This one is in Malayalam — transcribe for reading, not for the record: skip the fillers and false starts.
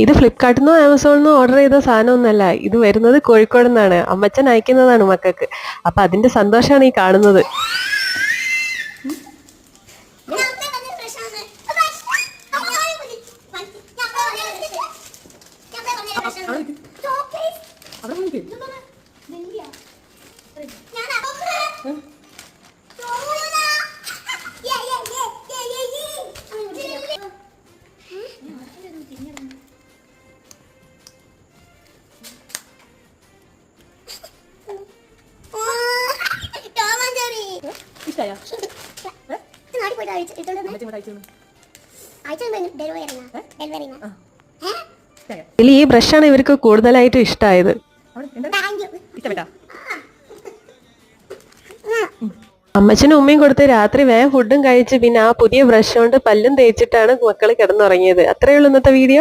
ഇത് ഫ്ലിപ്കാർട്ടിൽ നിന്നോ ആമസോണിൽ നിന്നോ ഓർഡർ ചെയ്ത സാധനമൊന്നുമല്ല. ഇത് വരുന്നത് കോഴിക്കോട് നിന്നാണ്. അമ്മച്ചൻ അയക്കുന്നതാണ് മക്കൾക്ക്. അപ്പൊ അതിന്റെ സന്തോഷമാണ് ഈ കാണുന്നത്. ഇതിൽ ഈ ബ്രഷാണ് ഇവർക്ക് കൂടുതലായിട്ടും ഇഷ്ടമായത്. അമ്മച്ചനും ഉമ്മയും കൊടുത്ത് രാത്രി വേഗം ഫുഡും കഴിച്ച് പിന്നെ ആ പുതിയ ബ്രഷ് കൊണ്ട് പല്ലും തേച്ചിട്ടാണ് മക്കൾ കിടന്നുറങ്ങിയത്. അത്രയേ ഉള്ളൂ ഇന്നത്തെ വീഡിയോ.